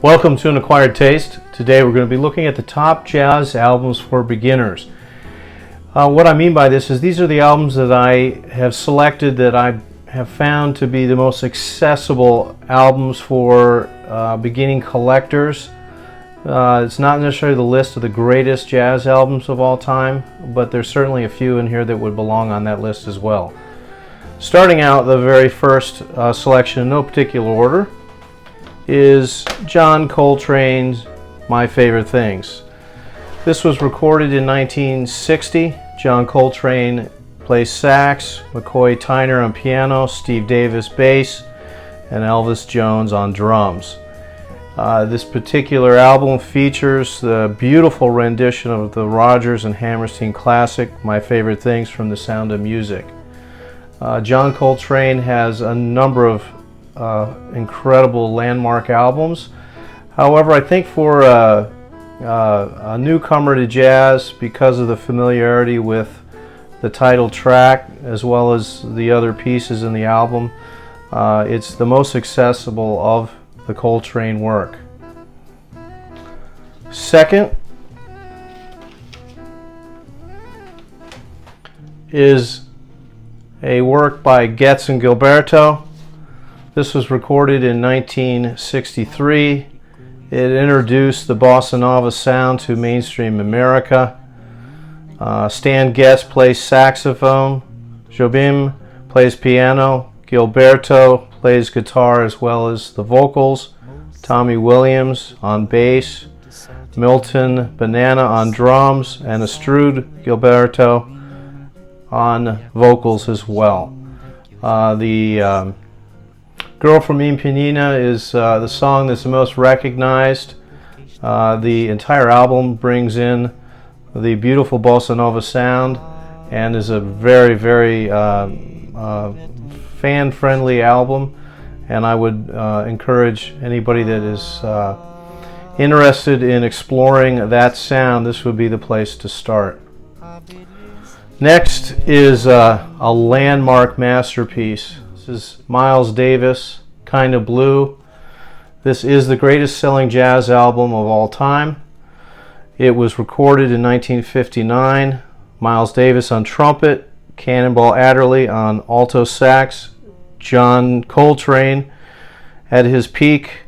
Welcome to An Acquired Taste. Today we're going to be looking at the top jazz albums for beginners. What I mean by this is these are the albums that I have selected that I have found to be the most accessible albums for beginning collectors. It's not necessarily the list of the greatest jazz albums of all time, but there's certainly a few in here that would belong on that list as well. Starting out, the very first selection in no particular order is John Coltrane's My Favorite Things. This was recorded in 1960. John Coltrane plays sax, McCoy Tyner on piano, Steve Davis bass, and Elvis Jones on drums. This particular album features the beautiful rendition of the Rodgers and Hammerstein classic, My Favorite Things from The Sound of Music. John Coltrane has a number of incredible landmark albums. However, I think for a newcomer to jazz, because of the familiarity with the title track as well as the other pieces in the album, it's the most accessible of the Coltrane work. Second is a work by Astrud Gilberto. This was recorded in 1963. It introduced the bossa nova sound to mainstream America. Stan Getz plays saxophone, Jobim plays piano, Gilberto plays guitar as well as the vocals, Tommy Williams on bass, Milton Banana on drums, and Astrud Gilberto on vocals as well. The Girl from Ipanema is the song that's the most recognized. The entire album brings in the beautiful bossa nova sound and is a very, very fan-friendly album, and I would encourage anybody that is interested in exploring that sound, this would be the place to start. Next is a landmark masterpiece. This is Miles Davis, Kinda Blue. This is the greatest selling jazz album of all time. It was recorded in 1959. Miles Davis on trumpet, Cannonball Adderley on alto sax, John Coltrane at his peak,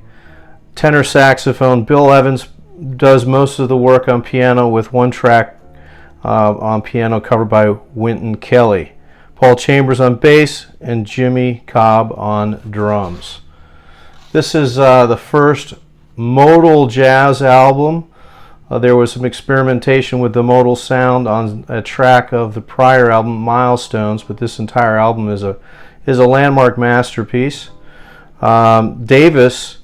tenor saxophone. Bill Evans does most of the work on piano with one track on piano covered by Wynton Kelly. Paul Chambers on bass, and Jimmy Cobb on drums. This is the first modal jazz album. There was some experimentation with the modal sound on a track of the prior album, Milestones, but this entire album is a landmark masterpiece. Davis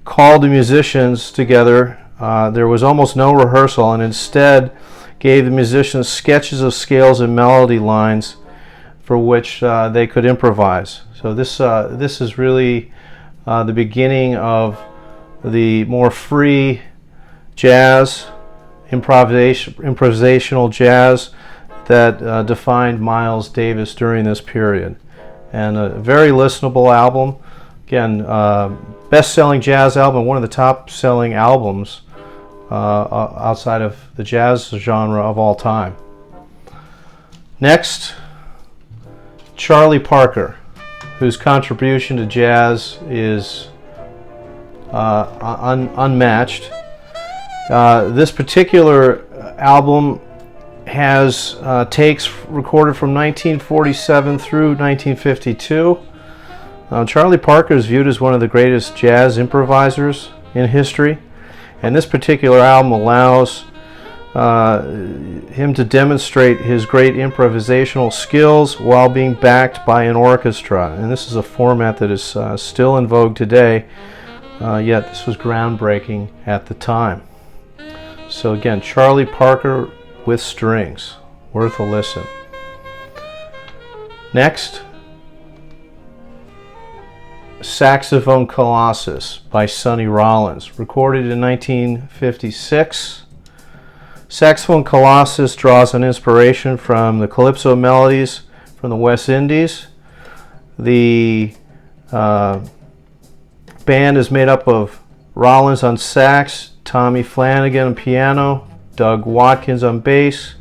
called the musicians together. There was almost no rehearsal, and instead gave the musicians sketches of scales and melody lines for which they could improvise. So this is really the beginning of the more free jazz, improvisational jazz that defined Miles Davis during this period. And a very listenable album. Again, best-selling jazz album, one of the top-selling albums outside of the jazz genre of all time. Next, Charlie Parker, whose contribution to jazz is unmatched. This particular album has takes recorded from 1947 through 1952. Charlie Parker is viewed as one of the greatest jazz improvisers in history, and this particular album allows him to demonstrate his great improvisational skills while being backed by an orchestra. And this is a format that is still in vogue today, yet this was groundbreaking at the time. So again, Charlie Parker with strings, worth a listen. Next, Saxophone Colossus by Sonny Rollins, recorded in 1956. Saxophone Colossus draws on inspiration from the calypso melodies from the West Indies. The band is made up of Rollins on sax, Tommy Flanagan on piano, Doug Watkins on bass,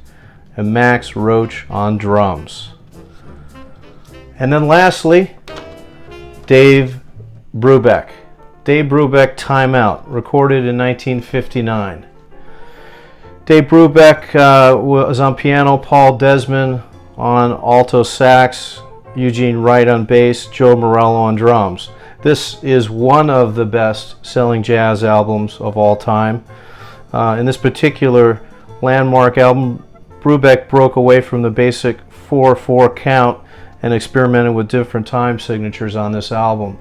and Max Roach on drums. And then lastly, Dave Brubeck. Dave Brubeck, Time Out, recorded in 1959. Dave Brubeck was on piano, Paul Desmond on alto sax, Eugene Wright on bass, Joe Morello on drums. This is one of the best-selling jazz albums of all time. In this particular landmark album, Brubeck broke away from the basic 4/4 count and experimented with different time signatures on this album.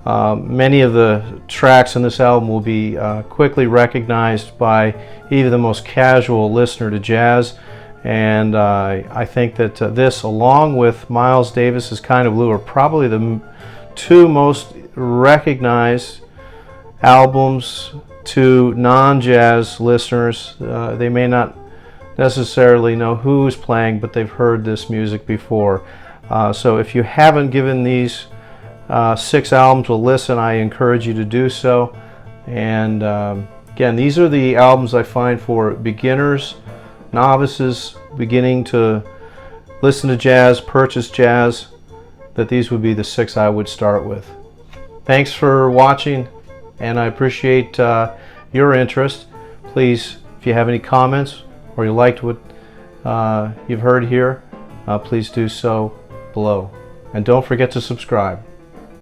Many of the tracks in this album will be quickly recognized by even the most casual listener to jazz, and I think that this, along with Miles Davis's Kind of Blue, are probably the two most recognized albums to non-jazz listeners. They may not necessarily know who's playing, but they've heard this music before. So if you haven't given these 6 albums a listen, I encourage you to do so. And again, these are the albums I find for beginners, novices beginning to listen to jazz, purchase jazz, that these would be the 6 I would start with. Thanks for watching, and I appreciate your interest. Please, if you have any comments or you liked what you've heard here, please do so below. And don't forget to subscribe.